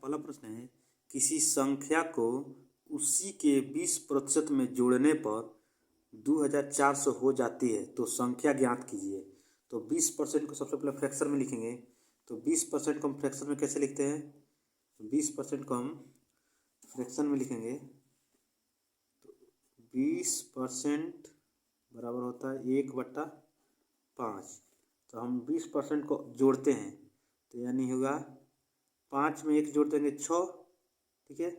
पहला प्रश्न है, किसी संख्या को उसी के 20% में जोड़ने पर 2400 हो जाती है तो संख्या ज्ञात कीजिए। तो 20% को सबसे पहले फ्रैक्शन में लिखेंगे। तो 20% को हम फ्रैक्शन में कैसे लिखते हैं? तो 20% को हम फ्रैक्शन में लिखेंगे तो 20% बराबर होता है 1/5। तो हम 20% को जोड़ते हैं तो यानी होगा 5 में 1 जोड़ देंगे 6। ठीक है,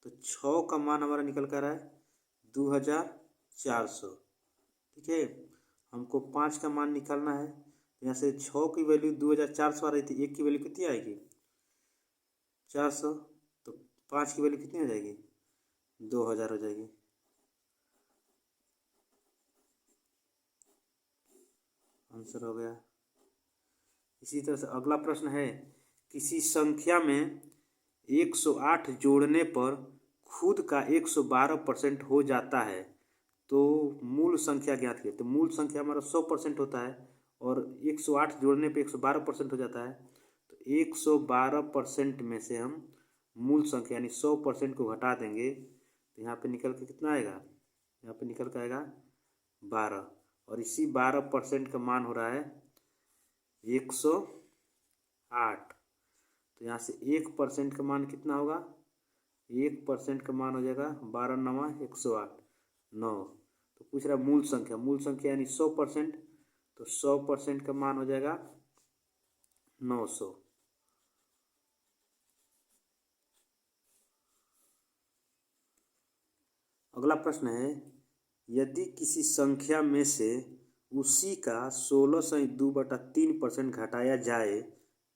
तो 6 का मान हमारा निकल कर रहा है 2400। ठीक है, हमको 5 का मान निकालना है। यहाँ से 6 की वैल्यू 2400 आ रही थी, 1 की वैल्यू कितनी आएगी? 400। तो 5 की वैल्यू कितनी हो जाएगी? 2000 हो जाएगी। आंसर हो गया। इसी तरह से अगला प्रश्न है, किसी संख्या में 108 जोड़ने पर खुद का 112% हो जाता है तो मूल संख्या ज्ञात कीजिए। तो मूल संख्या हमारा 100% होता है और 108 जोड़ने पे 112% हो जाता है। तो 112% में से हम मूल संख्या यानी 100% को घटा देंगे तो यहाँ पे निकल के कितना आएगा? यहाँ पे निकल के आएगा 12। और इसी 12% का मान हो रहा है 108। तो यहाँ से 1% का मान कितना होगा? 1% का मान हो जाएगा 12 9 108 9। तो पूछ रहा मूल संख्या यानी 100%। तो 100% का मान हो जाएगा 900। अगला प्रश्न है, यदि किसी संख्या में से उसी का 16/2/3% घटाया जाए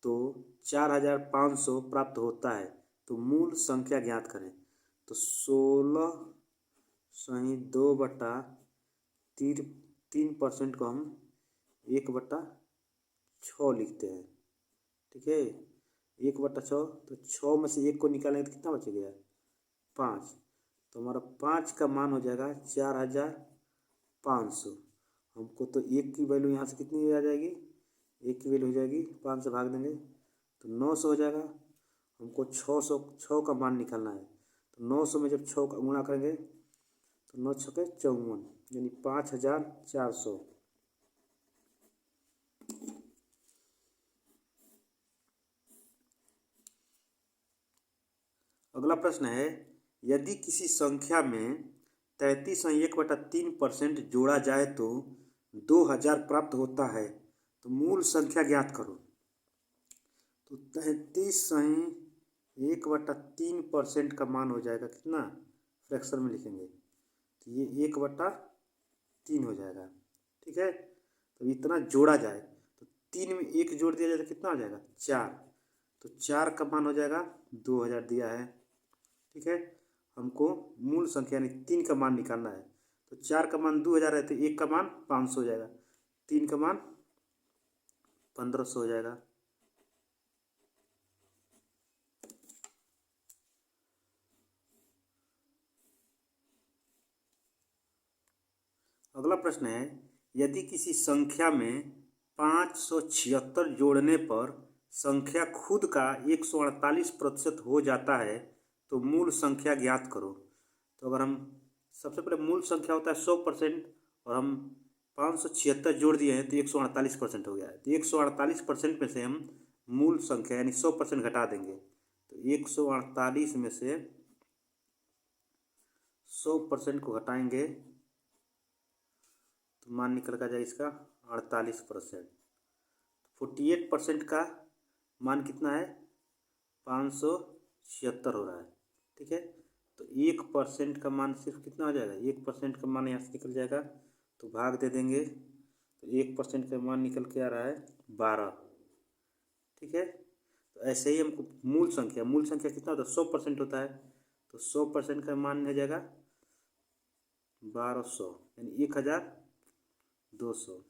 तो 4500 प्राप्त होता है तो मूल संख्या ज्ञात करें। तो 16/2/3% को हम 1/6 लिखते हैं। ठीक है, 1/6। तो 6 में से 1 को निकालेंगे तो कितना बचेगा? 5। तो हमारा 5 का मान हो जाएगा 4500। हमको तो 1 की वैल्यू यहाँ से कितनी आ जाएगी? 1 की वैल्यू हो जाएगी 5 से भाग देंगे तो 900 हो जाएगा। हमको 6 का मान निकालना है। तो 900 में जब 6 का गुणा करेंगे तो 9 6 54 यानी 5400। अगला प्रश्न है, यदि किसी संख्या में 33/1/3% जोड़ा जाए तो 2000 प्राप्त होता है तो मूल संख्या ज्ञात करो। तो 33/1/3% का मान हो जाएगा कितना? फ्रैक्शन में लिखेंगे तो ये 1/3 हो जाएगा। ठीक है, तो इतना जोड़ा जाए तो 3 में 1 जोड़ दिया जाए तो कितना हो जाएगा? 4। तो 4 का मान हो जाएगा 2000 दिया है। ठीक है, हमको मूल संख्या यानी 3 का मान निकालना है। तो 4 का मान 2000 है तो 1 का मान 500 हो जाएगा, 3 का मान 1500 हो जाएगा। अगला प्रश्न है, यदि किसी संख्या में 576 जोड़ने पर संख्या खुद का 148% हो जाता है तो मूल संख्या ज्ञात करो। तो अगर हम सबसे पहले मूल संख्या होता है 100% और हम 576 जोड़ दिए हैं तो 148% हो गया है। तो 148% में से हम मूल संख्या यानी 100% घटा देंगे। तो 148 में से 100% को घटाएंगे तो मान निकल कर जाए इसका 48%। 48% का मान कितना है? 576 हो रहा है। ठीक है, तो 1% का मान सिर्फ कितना हो जाएगा? 1% का मान यहाँ से निकल जाएगा तो भाग दे देंगे तो 1% का मान निकल के आ रहा है 12। ठीक है, तो ऐसे ही हमको मूल संख्या कितना होता है? 100% होता है। तो 100% का मान हो जाएगा 1200 यानी 1200।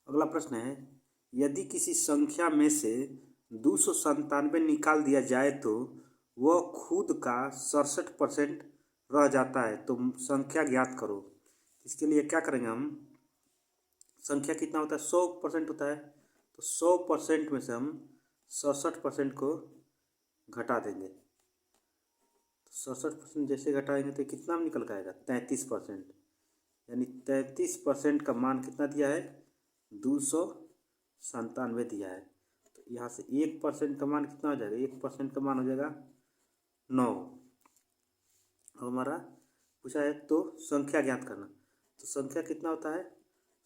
अगला प्रश्न है, यदि किसी संख्या में से 297 निकाल दिया जाए तो वह खुद का 67% रह जाता है तो संख्या ज्ञात करो। इसके लिए क्या करेंगे हम, संख्या कितना होता है 100% होता है, तो 100% में से हम 67% को घटा देंगे। तो 67% जैसे घटाएंगे तो कितना निकल के आएगा 33%, यानी 33% का मान कितना दिया है 297 दिया है। तो यहाँ से 1% का मान कितना हो जाएगा, 1% का मान हो जाएगा 9। अब हमारा पूछा है तो संख्या ज्ञात करना, तो संख्या कितना होता है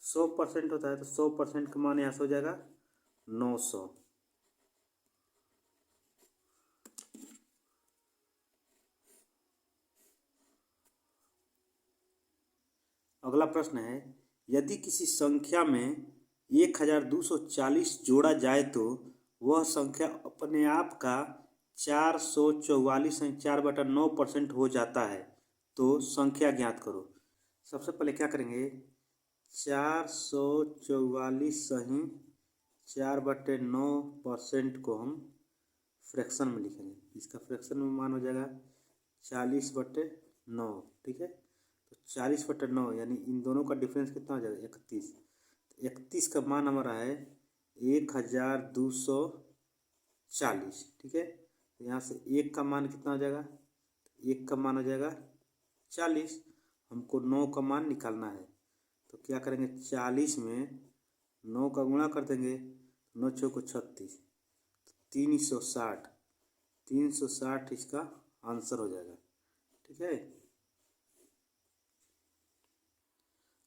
100% होता है, तो 100% का मान यहाँ से हो जाएगा 900। अगला प्रश्न है, यदि किसी संख्या में 1240 जोड़ा जाए तो वह संख्या अपने आप का 444.4/9% हो जाता है, तो संख्या ज्ञात करो। सबसे पहले क्या करेंगे, 444/9% को हम फ्रैक्शन में लिखेंगे। इसका फ्रैक्शन में मान हो जाएगा 40/9। ठीक है, तो 40/9 यानी इन दोनों का डिफरेंस कितना हो जाएगा 31। 31 का मान हमारा है 1240। ठीक है, तो यहाँ से 1 का मान कितना हो जाएगा, 1 का मान हो जाएगा 40। हमको 9 का मान निकालना है, तो क्या करेंगे 40 में 9 का गुणा कर देंगे, 9 चौको 36, 360। 360 इसका आंसर हो जाएगा। ठीक है,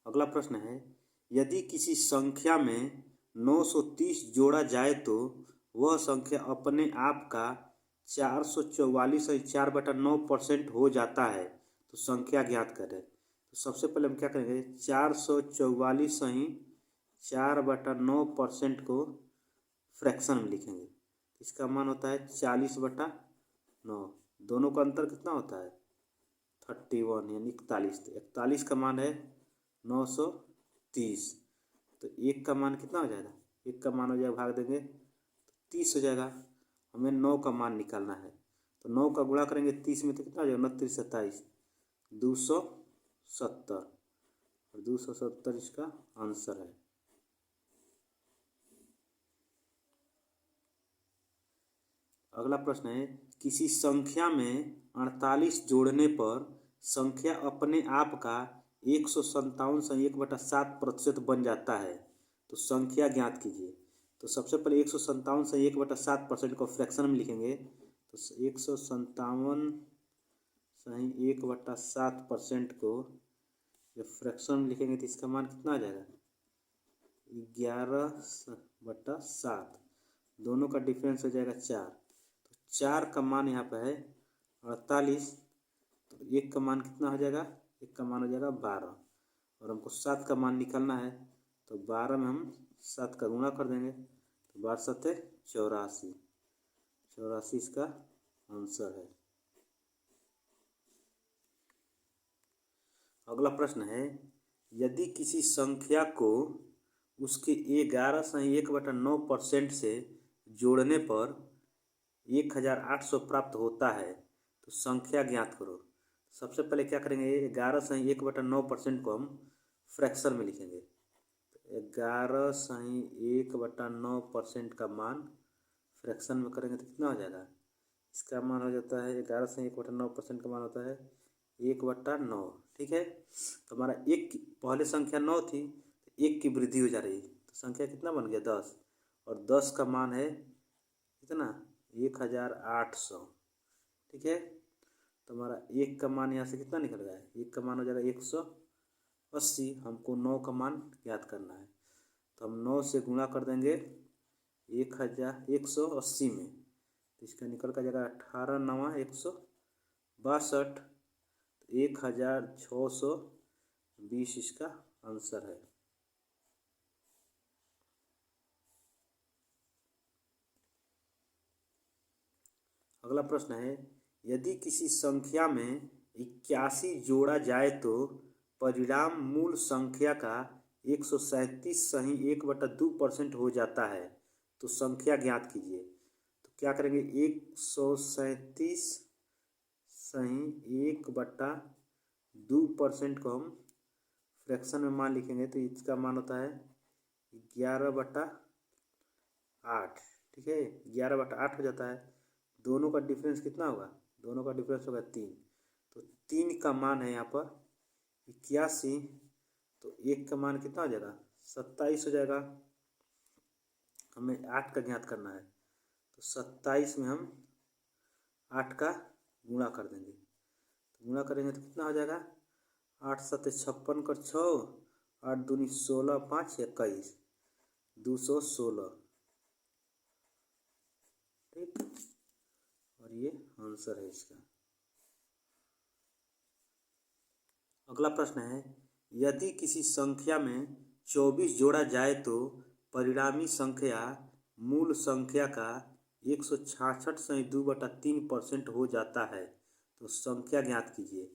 अगला प्रश्न है, यदि किसी संख्या में 930 जोड़ा जाए तो वह संख्या अपने आप का 444.4/9% हो जाता है, तो संख्या ज्ञात करें। तो सबसे पहले हम क्या करेंगे, 444.4/9% को फ्रैक्शन में लिखेंगे। इसका मान होता है 40/9। दोनों का अंतर कितना होता है 31 यानी 41। तो 41 का मान है 930, तो 1 का मान कितना हो जाएगा, 1 का मान हो जाएगा भाग देंगे तो 30 हो जाएगा। हमें 9 का मान निकालना है, तो 9 का गुणा करेंगे 30 में तो कितना हो जाएगा 29 27 270, और 270 इसका आंसर है। अगला प्रश्न है, किसी संख्या में 48 जोड़ने पर संख्या अपने आप का 157.1/7% बन जाता है, तो संख्या ज्ञात कीजिए। तो सबसे पहले 157.1/7% को फ्रैक्शन में लिखेंगे, तो 157.1/7% को जब फ्रैक्शन में लिखेंगे तो इसका मान कितना आ जाएगा 11/7। दोनों का डिफरेंस हो जाएगा 4। तो 4 का मान यहाँ पे है 48, तो 1 का मान कितना हो जाएगा, 1 का मान हो जाएगा 12, और हमको 7 का मान निकालना है, तो 12 में हम 7 का गुणा कर देंगे, तो 12 7 84। 84 इसका आंसर है। अगला प्रश्न है, यदि किसी संख्या को उसके 11.1/9% से जोड़ने पर 1800 प्राप्त होता है, तो संख्या ज्ञात करो। सबसे पहले क्या करेंगे, 11.1/9% को हम फ्रैक्शन में लिखेंगे। 11.1/9% का मान फ्रैक्शन में करेंगे तो कितना हो जाएगा, इसका मान हो जाता है 11.1/9% का मान होता है 1/9। ठीक है, तो हमारा एक पहले संख्या 9 थी, तो 1 की वृद्धि हो जा रही है, तो संख्या कितना बन गया 10, और 10 का मान है कितना 1800। ठीक है, तो हमारा 1 का मान यहाँ से कितना निकल गया है, 1 का मान हो जाएगा 180। हमको 9 का मान ज्ञात करना है, तो हम 9 से गुणा कर देंगे 180 में, तो इसका निकल का जाएगा 18 9 162, 1620 इसका आंसर है। अगला प्रश्न है, यदि किसी संख्या में 81 जोड़ा जाए तो परिणाम मूल संख्या का 137.1/2% हो जाता है, तो संख्या ज्ञात कीजिए। तो क्या करेंगे, 137.1/2% को हम फ्रैक्शन में मान लिखेंगे तो इसका मान होता है 11/8। ठीक है, 11/8 हो जाता है। दोनों का डिफरेंस कितना होगा? दोनों का डिफरेंस होगा 3। तो 3 का मान है यहाँ पर 81। तो 1 का मान कितना हो जाएगा? 27 हो जाएगा। हमें 8 का ज्ञात करना है तो 27 में हम 8 का गुणा कर देंगे। तो गुणा करेंगे तो कितना हो जाएगा? 8 7 56 कर 6, 8 दूनी 16, 5 21, 216। ठीक, और ये आंसर है इसका। अगला प्रश्न है, यदि किसी संख्या में 24 जोड़ा जाए तो परिणामी संख्या मूल संख्या का 166.2/3% हो जाता है, तो संख्या ज्ञात कीजिए।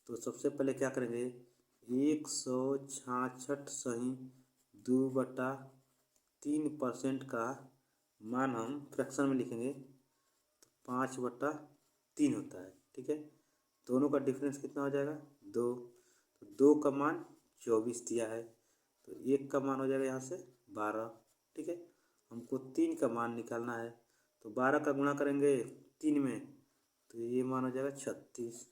तो सबसे पहले क्या करेंगे? 166.2/3% का मान हम फ्रैक्शन में लिखेंगे तो 5/3 होता है। ठीक है, दोनों का डिफरेंस कितना हो जाएगा? 2। तो 2 का मान 24 दिया है तो 1 का मान हो जाएगा यहाँ से 12। ठीक है, हमको 3 का मान निकालना है तो 12 का गुणा करेंगे 3 में तो ये मान हो जाएगा 36।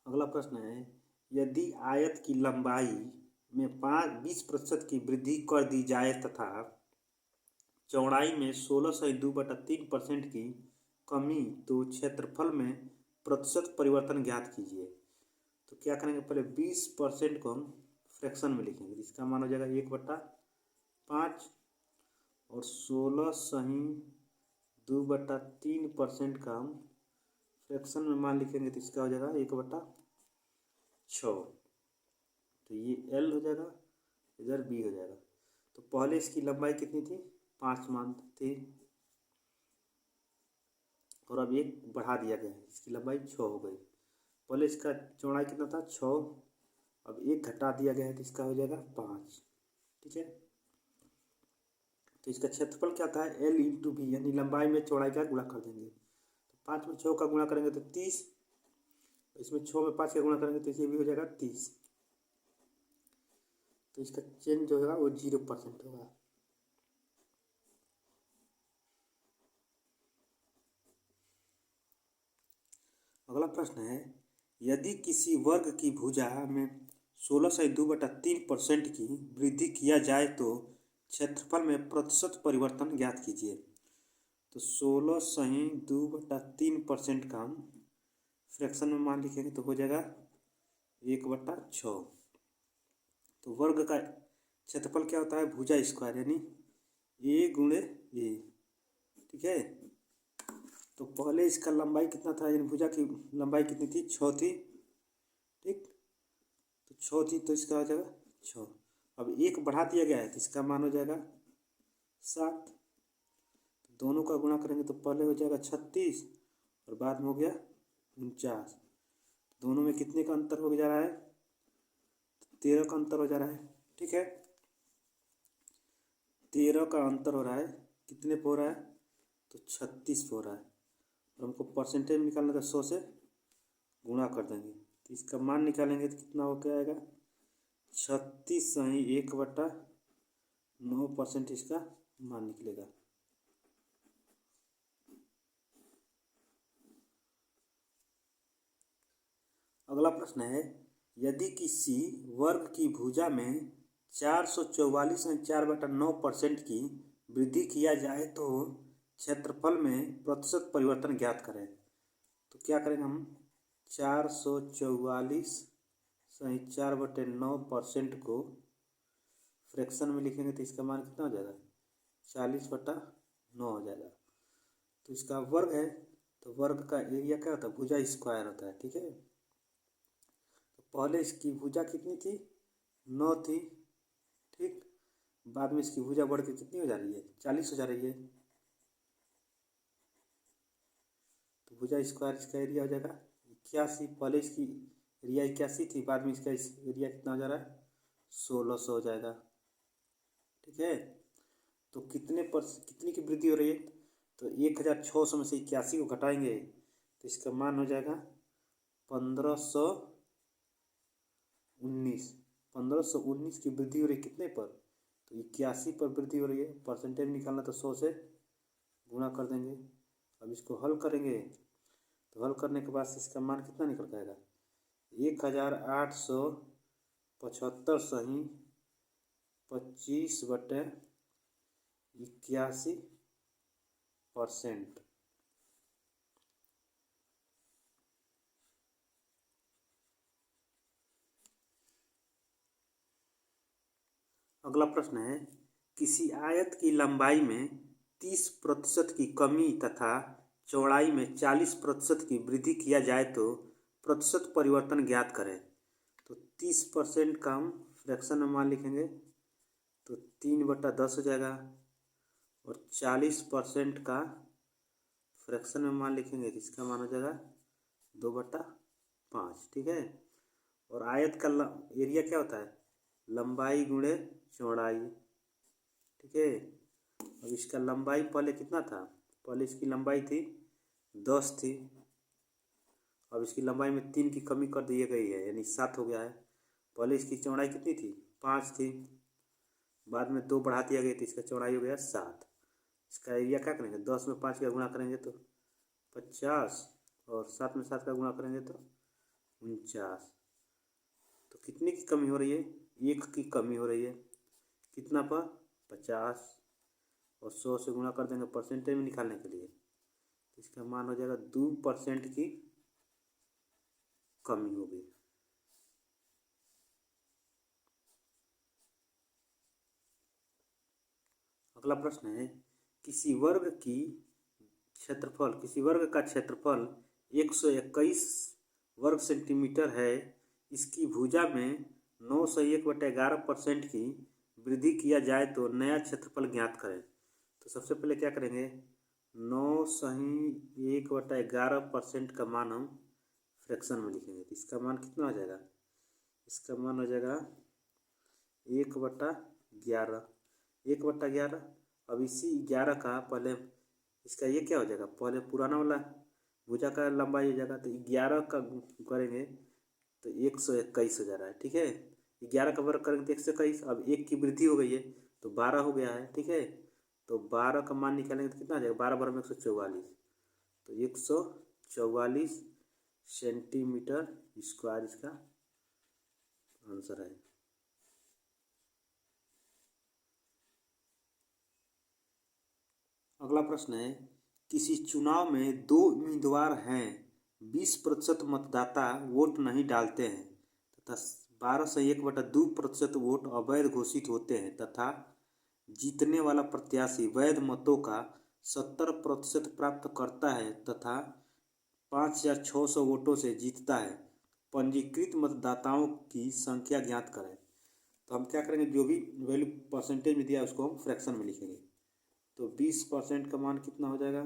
अगला प्रश्न है, यदि आयत की लंबाई में 20% की वृद्धि कर दी जाए तथा चौड़ाई में 16.2/3% की कमी, तो क्षेत्रफल में प्रतिशत परिवर्तन ज्ञात कीजिए। तो क्या करेंगे? पहले 20% को हम फ्रैक्शन में लिखेंगे, इसका मान हो जाएगा 1/5 और 16.2/3% का हम फ्रैक्शन में मान लिखेंगे तो इसका हो जाएगा 1/6। तो ये L हो जाएगा, इधर B हो जाएगा। तो पहले इसकी लंबाई कितनी थी? 5 मान थी और अब 1 बढ़ा दिया गया है, इसकी लंबाई 6 हो गई। पहले इसका चौड़ाई कितना था? 6, अब 1 घटा दिया गया है तो इसका हो जाएगा 5। ठीक है, तो इसका क्षेत्रफल क्या था? L/B, यानी लंबाई में चौड़ाई का गुणा कर देंगे। तो 5 में 6 का गुणा करेंगे तो 30, इसमें 6 में 5 का गुणा करेंगे तो ये भी हो जाएगा 30। तो इसका चेंज जो होगा वो 0% होगा। अगला प्रश्न है, यदि किसी वर्ग की भुजा में 16.2/3% की वृद्धि किया जाए तो क्षेत्रफल में प्रतिशत परिवर्तन ज्ञात कीजिए। तो 16.2/3% का हम फ्रैक्शन में मान लिखेंगे तो हो जाएगा 1/6। तो वर्ग का क्षेत्रफल क्या होता है? भुजा स्क्वायर, यानी A गुणे A। ठीक है, तो पहले इसका लंबाई कितना था? यानी भुजा की लंबाई कितनी थी? 6 थी। ठीक, तो 6 थी तो इसका हो जाएगा 6। अब 1 बढ़ा दिया गया है तो इसका मान हो जाएगा 7। तो दोनों का गुणा करेंगे तो पहले हो जाएगा 36 और बाद में हो गया 49। दोनों में कितने का अंतर हो जा रहा है? 13 का अंतर हो जा रहा है। ठीक है, 13 का अंतर हो रहा है, कितने पे हो रहा है? तो 36 पे हो रहा है। और हमको परसेंटेज निकालना था, 100 से गुणा कर देंगे तो इसका मान निकालेंगे तो कितना हो के आएगा? 36/1/9% इसका मान निकलेगा। अगला प्रश्न है, यदि किसी वर्ग की भुजा में 444.4/9% की वृद्धि किया जाए तो क्षेत्रफल में प्रतिशत परिवर्तन ज्ञात करें। तो क्या करेंगे हम? 444.4/9% को फ्रैक्शन में लिखेंगे तो इसका मान कितना हो जाएगा? 40/9 हो जाएगा। तो इसका वर्ग है तो वर्ग का एरिया क्या होता है? भुजा स्क्वायर होता है। ठीक है, तो पहले इसकी भुजा कितनी थी? 9 थी। ठीक, बाद में इसकी भुजा बढ़ के कितनी हो जा रही है? 40 हो जा रही है। तो भुजा स्क्वायर इसका एरिया हो जाएगा 81। पहले इसकी एरिया 81 थी, बाद में इसका एरिया कितना हो जा रहा है? 1600 हो जाएगा। ठीक है, तो कितनी की वृद्धि हो रही है? तो 1600 में से 81 को घटाएंगे तो इसका मान हो जाएगा 1519। 1519 की वृद्धि हो रही है कितने पर? तो 81 पर वृद्धि हो रही है। परसेंटेज निकालना तो 100 से गुणा कर देंगे। अब इसको हल करेंगे तो हल करने के बाद इसका मान कितना निकल जाएगा? 1875 सही 25/81%। अगला प्रश्न है, किसी आयत की लंबाई में 30% की कमी तथा चौड़ाई में 40% की वृद्धि किया जाए तो प्रतिशत परिवर्तन ज्ञात करें। तो 30% का हम फ्रैक्शन में मान लिखेंगे तो 3/10 हो जाएगा और 40% का फ्रैक्शन में मान लिखेंगे तो इसका मान हो जाएगा 2/5। ठीक है। और आयत का एरिया क्या होता है? लंबाई गुणे चौड़ाई। ठीक है। अब इसका लंबाई पहले कितना था? पहले इसकी लंबाई थी 10 थी। अब इसकी लंबाई में 3 की कमी कर दी गई है यानी 7 हो गया है। पहले इसकी चौड़ाई कितनी थी? 5 थी। बाद में 2 बढ़ा दिया गया तो इसका चौड़ाई हो गया 7। इसका एरिया क्या करेंगे? 10 में 5 का गुणा करेंगे तो 50 और 7 में 7 का गुणा करेंगे तो 49। तो कितने की कमी हो रही है? 1 की कमी हो रही है। कितना पर? 50 और 100 से गुणा कर देंगे परसेंटेज में निकालने के लिए। इसका मान हो जाएगा 2% की कमी होगी। अगला प्रश्न है, किसी वर्ग का क्षेत्रफल 121 वर्ग सेंटीमीटर है। इसकी भुजा में 9 सही 1/11% की वृद्धि किया जाए तो नया क्षेत्रफल ज्ञात करें। तो सबसे पहले क्या करेंगे? 9 सही 1/11% का मान हम फ्रैक्शन में लिखेंगे तो इसका मान कितना हो जाएगा? इसका मान हो जाएगा 1/11। 1/11। अब इसी 11 का पहले इसका ये क्या हो जाएगा? पहले पुराना वाला भुजा का लंबाई हो जाएगा तो 11 का करेंगे तो 121 हो जा रहा है। ठीक है। 11 का वर्ग करेंगे तो 121। अब 1 की वृद्धि हो गई है तो 12 हो गया है। ठीक है। तो 12 का मान निकालेंगे तो कितना आ जाएगा? 12 12 में 144। तो 144 सेंटीमीटर स्क्वायर इसका आंसर है। अगला प्रश्न है, किसी चुनाव में 2 उम्मीदवार हैं। 20% मतदाता वोट नहीं डालते हैं तथा 12 से 1/2% वोट अवैध घोषित होते हैं तथा जीतने वाला प्रत्याशी वैध मतों का 70% प्राप्त करता है तथा 5600 वोटों से जीतता है। पंजीकृत मतदाताओं की संख्या ज्ञात करें। तो हम क्या करेंगे? जो भी वैल्यू परसेंटेज में दिया है उसको हम फ्रैक्शन में लिखेंगे। तो 20% का मान कितना हो जाएगा?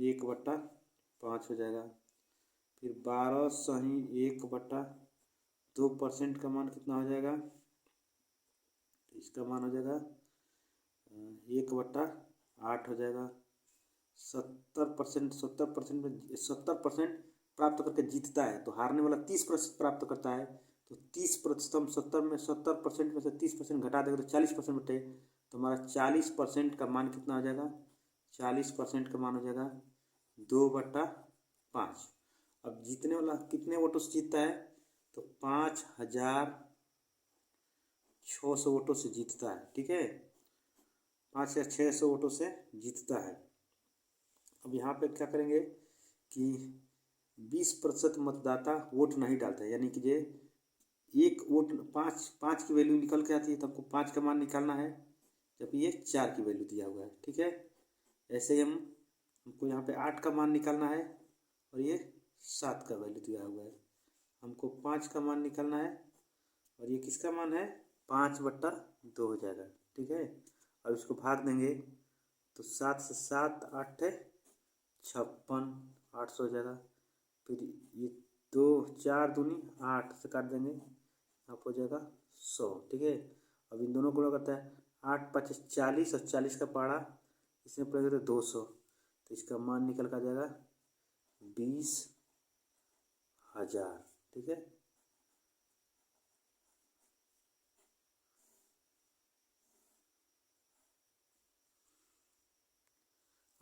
1/5 हो जाएगा। फिर 12 सही 1/2% का मान कितना हो जाएगा? इसका मान हो जाएगा 1/8 हो जाएगा। 70% में 70% प्राप्त करके जीतता है तो हारने वाला 30% प्राप्त करता है। तो 30% हम 70% में से 30% घटा देंगे तो 40% बटे तो हमारा 40% का मान कितना हो जाएगा? 40% का मान हो जाएगा 2/5। अब जीतने वाला कितने वोटों से जीतता है? तो 5600 वोटों से जीतता है। ठीक है। 5600 वोटों से जीतता है। अब यहाँ पे क्या करेंगे कि 20% मतदाता वोट नहीं डालते हैं यानी कि ये एक वोट 5 की वैल्यू निकल के आती है तो हमको 5 का मान निकालना है जबकि ये 4 की वैल्यू दिया हुआ है। ठीक है। ऐसे ही हमको यहाँ पे 8 का मान निकालना है और ये 7 का वैल्यू दिया हुआ है। हमको 5 का मान निकालना है और ये किसका मान है? 5/2 हो जाएगा। ठीक है। अब इसको भाग देंगे तो 7 से 7 8 56 800 हो जाएगा। फिर ये 2 4 दूनी 8 से काट देंगे आप हो जाएगा 100। ठीक है। अब इन दोनों को करता है 8 5 40 और 40 का पहाड़ा इसमें प्रयोग तो 200, तो इसका मान निकल कर आ जाएगा 20,000। ठीक है।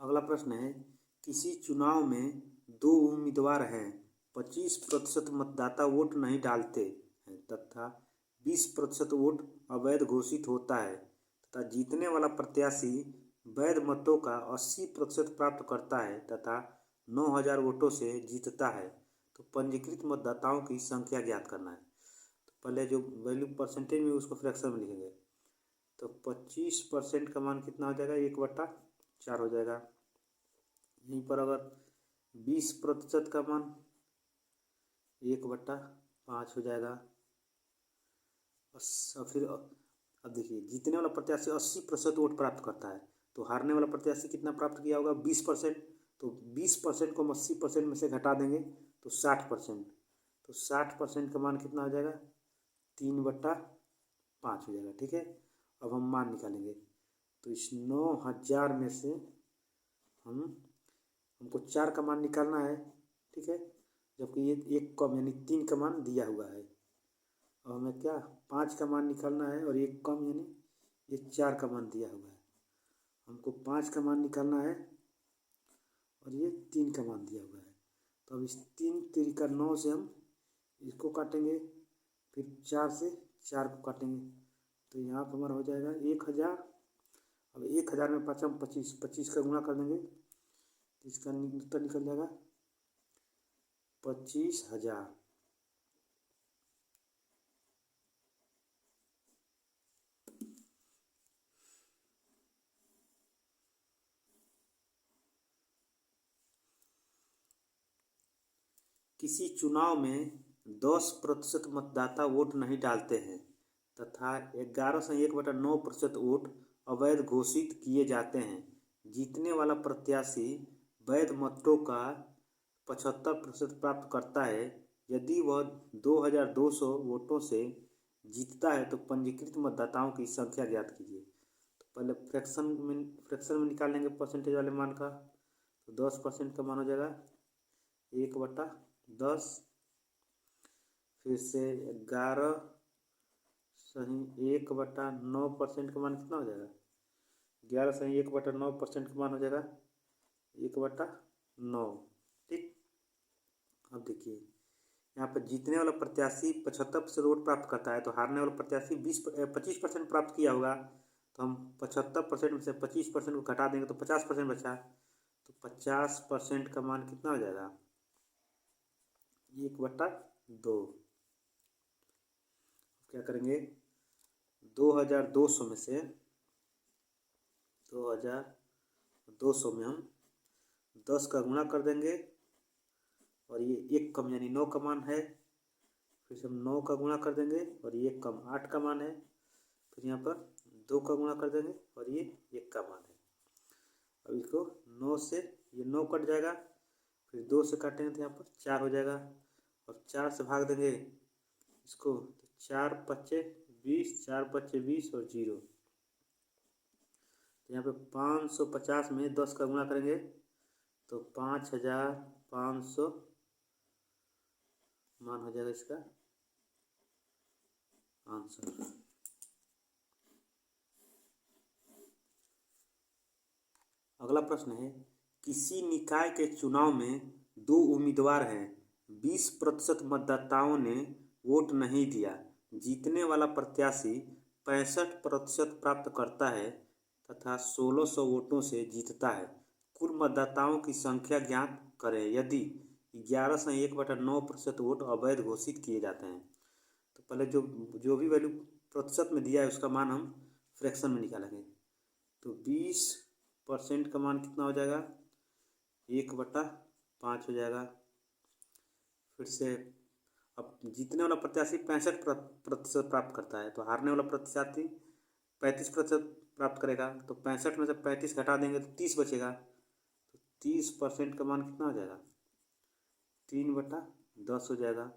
अगला प्रश्न है, किसी चुनाव में 2 उम्मीदवार हैं, 25% मतदाता वोट नहीं डालते हैं तथा 20% वोट अवैध घोषित होता है तथा जीतने वाला प्रत्याशी वैध मतों का 80% प्राप्त करता है तथा 9,000 वोटों से जीतता है, तो पंजीकृत मतदाताओं की संख्या ज्ञात करना है। तो पहले जो वैल्यू परसेंटेज में उसको फ्रैक्शन में लिखेंगे। तो 25% का मान कितना हो जाएगा, 1/4 हो जाएगा। यहीं पर अगर 20% का मान 1/5 हो जाएगा। और फिर अब देखिए, जीतने वाला प्रत्याशी 80% वोट प्राप्त करता है, तो हारने वाला प्रत्याशी कितना प्राप्त किया होगा, 20%। तो 20% को हम 80% में से घटा देंगे तो 60%। तो 60% का मान कितना हो जाएगा, 3/5 हो जाएगा। ठीक है। अब हम मान निकालेंगे। तो इस 9,000 में से हमको 4 का मान निकालना है। ठीक है। जबकि ये 1 कम यानी 3 का मान दिया हुआ है। और हमें क्या 5 का मान निकालना है और 1 कम यानी ये 4 का मान दिया हुआ है। हमको 5 का मान निकालना है और ये 3 का मान दिया हुआ है। तो अब इस 3 3 9 से हम इसको काटेंगे, फिर 4 से 4 को काटेंगे, तो यहाँ पर हमारा हो जाएगा 1,000। अब 1,000 में 5 हम 25 का गुणा कर देंगे, तो इसका उत्तर निकल जाएगा 25,000। किसी चुनाव में 10% मतदाता वोट नहीं डालते हैं तथा 11.1/9% वोट अवैध घोषित किए जाते हैं। जीतने वाला प्रत्याशी वैध मतों का 75% प्राप्त करता है। यदि वह 2,200 वोटों से जीतता है तो पंजीकृत मतदाताओं की संख्या ज्ञात कीजिए। तो पहले फ्रैक्शन में निकालेंगे परसेंटेज वाले मान का। तो 10% का मान हो जाएगा 1/10। फिर से 11.1/9% का मान कितना हो जाएगा, 11.1/9% का मान हो जाएगा 1/9। ठीक। अब देखिए, यहाँ पर जीतने वाला प्रत्याशी 75% वोट प्राप्त करता है, तो हारने वाला प्रत्याशी 25% प्राप्त किया होगा। तो हम 75% में से 25% को घटा देंगे तो 50% बचा। तो 50% का मान कितना हो जाएगा, 1/2। क्या करेंगे, 2,200 में से 2,200 में हम 10 का गुणा कर देंगे और ये 1 कम यानी 9 का मान है। फिर से हम 9 का गुणा कर देंगे और ये 1 कम 8 का मान है। फिर यहाँ पर 2 का गुणा कर देंगे और ये 1 का मान है। अब इसको 9 से ये 9 कट जाएगा, फिर 2 से काटेंगे तो यहाँ पर 4 हो जाएगा और 4 से भाग देंगे इसको, तो 4×5 20, 4×5 20 और 0। तो यहाँ पे 550 में 10 का गुणा करेंगे तो 5,500 मान हो जाएगा इसका आंसर। अगला प्रश्न है, किसी निकाय के चुनाव में 2 उम्मीदवार हैं, 20% मतदाताओं ने वोट नहीं दिया। जीतने वाला प्रत्याशी 65% प्राप्त करता है तथा 1,600 वोटों से जीतता है। कुल मतदाताओं की संख्या ज्ञात करें यदि 11.1/9% वोट अवैध घोषित किए जाते हैं। तो पहले जो भी वैल्यू प्रतिशत में दिया है उसका मान हम फ्रैक्शन में निकालेंगे। तो 20% का मान कितना हो जाएगा, 1/5 हो जाएगा। फिर से अब जीतने वाला प्रत्याशी 65% प्राप्त करता है, तो हारने वाला प्रत्याशी 35% प्राप्त करेगा। तो 65 में से 35 घटा देंगे तो 30 बचेगा। तो 30% का मान कितना हो जाएगा, 3/10 हो जाएगा।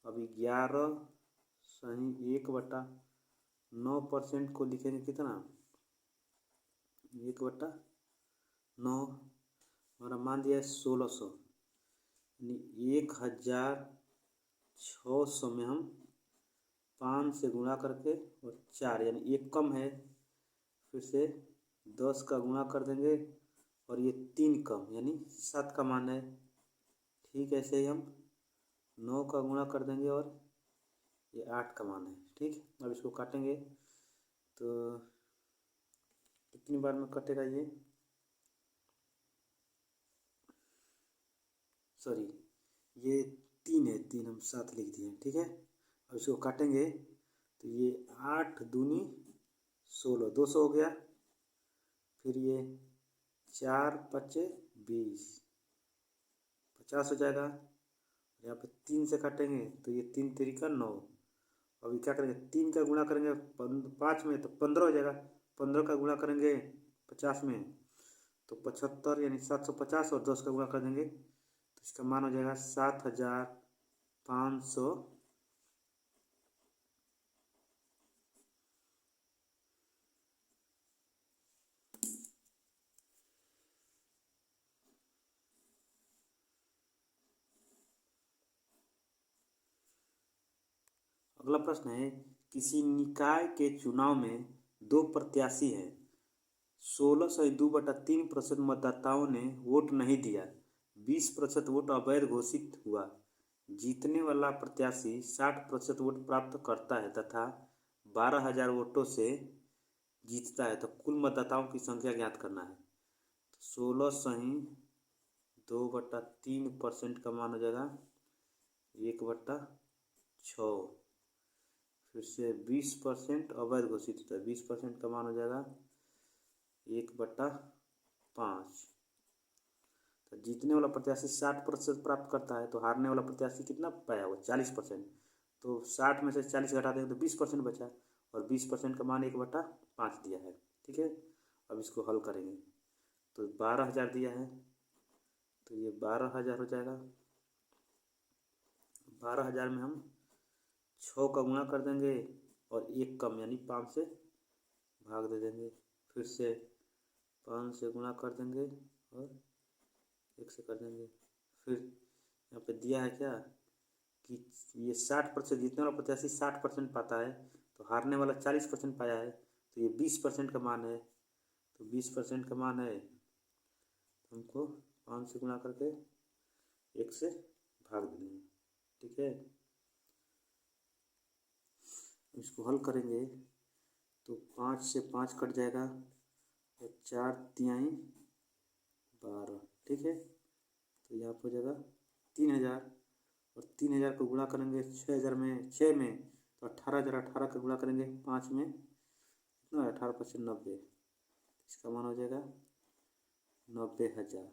अब 11.1/9% को लिखेंगे कितना, 1/9 हमारा मान दिया है 1600, यानी 1600 में हम 5 से गुणा करके और 4 यानी 1 कम है, फिर से 10 का गुणा कर देंगे और ये 3 कम यानी 7 का मान है। ठीक, ऐसे ही हम 9 का गुणा कर देंगे और ये 8 का मान है। ठीक, अब इसको काटेंगे तो कितनी बार में कटेगा ये, सॉरी ये 3 है, 3 हम 7 लिख दिए। ठीक है, अब इसको काटेंगे तो ये 8 दूनी 16, 200 हो गया। फिर ये 4 पचे 20, 50 हो जाएगा। यहाँ पे 3 से काटेंगे तो ये 3 तिरिका 9। अभी क्या करेंगे, 3 का गुणा करेंगे 5 में तो 15 हो जाएगा। 15 का गुणा करेंगे 50 में तो 75 यानी 750, और 10 का गुणा कर देंगे तो इसका मान हो जाएगा 7500। अगला प्रश्न है, किसी निकाय के चुनाव में 2 प्रत्याशी हैं। 1602/3% मतदाताओं ने वोट नहीं दिया, 20% वोट अवैध घोषित हुआ। जीतने वाला प्रत्याशी 60% वोट प्राप्त करता है तथा 12,000 वोटों से जीतता है, तो कुल मतदाताओं की संख्या ज्ञात करना है। 16/2/3% का मान हो जाएगा 1/6। फिर से 20% अवैध घोषित होता है, 20% का मान हो जाएगा 1/5। तो जीतने वाला प्रत्याशी 60% प्राप्त करता है, तो हारने वाला प्रत्याशी कितना पाया वो 40%। तो 60 में से 40 घटा देंगे तो 20% बचा, और 20% का मान 1/5 दिया है। ठीक है, अब इसको हल करेंगे तो 12,000 दिया है तो ये 12,000 हो जाएगा। 12,000 में हम 6 का गुणा कर देंगे और 1 कम यानी 5 से भाग दे देंगे। फिर से 5 से गुणा कर देंगे और 1 से कर देंगे। फिर यहाँ पे दिया है क्या कि ये 60%, जीतने वाला प्रत्याशी 60% पाता है, तो हारने वाला 40% पाया है, तो ये 20% का मान है। तो 20% का मान है, हमको 5 से गुणा करके 1 से भाग देंगे। ठीक है, इसको हल करेंगे तो 5 से 5 कट जाएगा और 4 तिहाई 12। ठीक है, तो यहाँ पर हो जाएगा 3,000, और 3,000 को गुणा करेंगे 6,000 में, 6 में तो 18,000। 18 का गुणा करेंगे 5 में, कितना 18 × 90, इसका मान हो जाएगा 90,000।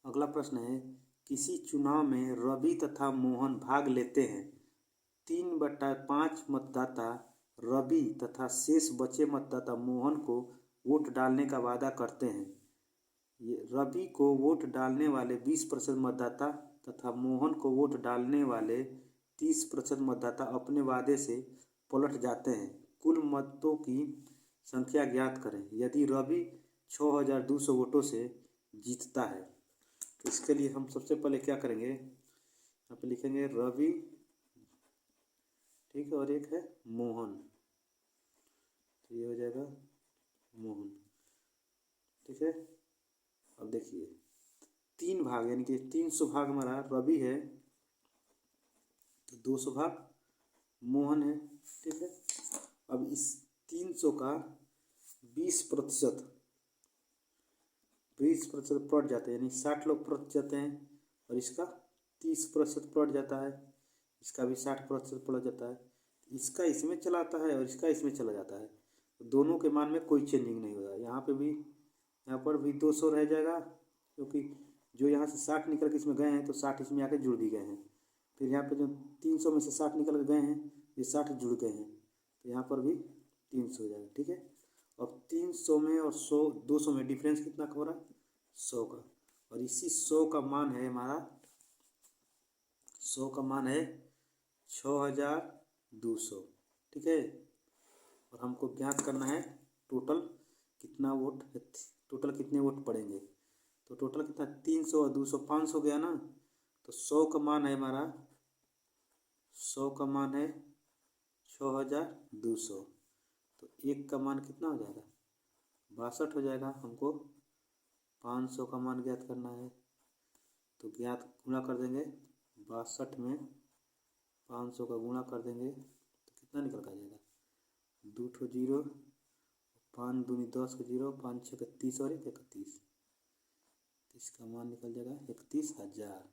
अगला प्रश्न है, किसी चुनाव में रवि तथा मोहन भाग लेते हैं। 3/5 मतदाता रवि तथा शेष बचे मतदाता मोहन को वोट डालने का वादा करते हैं। ये रवि को वोट डालने वाले 20% मतदाता तथा मोहन को वोट डालने वाले 30% मतदाता अपने वादे से पलट जाते हैं। कुल मतों की संख्या ज्ञात करें यदि रवि 6,200 वोटों से जीतता है। तो इसके लिए हम सबसे पहले क्या करेंगे, यहाँ पे लिखेंगे रवि, ठीक है, और एक है मोहन, तो ये हो जाएगा मोहन। ठीक है, अब देखिए 3 भाग यानी कि 300 भाग हमारा रवि है, तो 200 भाग मोहन है। ठीक है, अब इस 300 का 20% पलट जाते हैं, यानी 60 लोग पलट जाते हैं, और इसका 30% पलट जाता है, इसका भी 60% पलट जाता है। इसका इसमें चला आता है और इसका इसमें चला जाता है, तो दोनों के मान में कोई चेंजिंग नहीं होगा। यहाँ पे भी, यहाँ पर भी 200 रह जाएगा, क्योंकि जो यहाँ से 60 निकल के इसमें गए हैं तो 60 इसमें आके जुड़ भी गए हैं। फिर यहाँ पे जो 300 में से 60 निकल के गए हैं, ये 60 जुड़ गए हैं, तो यहाँ पर भी 300 हो जाएगा। ठीक है, अब 300 में और 200 में डिफरेंस कितना हो रहा है, 100 का, और इसी 100 का मान है हमारा, 100 का मान है 6200। ठीक है, और हमको ज्ञात करना है टोटल कितना वोट, टोटल कितने वोट पड़ेंगे। तो टोटल कितना, 300 और 200 500 गया ना। तो 100 का मान है हमारा, 100 का मान है 6200। तो 1 का मान कितना हो जाएगा, 62 हो जाएगा। हमको 500 का मान ज्ञात करना है, तो ज्ञात गुणा कर देंगे 62 में 500 का गुणा कर देंगे तो कितना निकल कर आ जाएगा, 2 ठो जीरो, 5 दूनी 10 का जीरो, 5 6 का 30 और 1 31, इसका मान निकल जाएगा 31,000।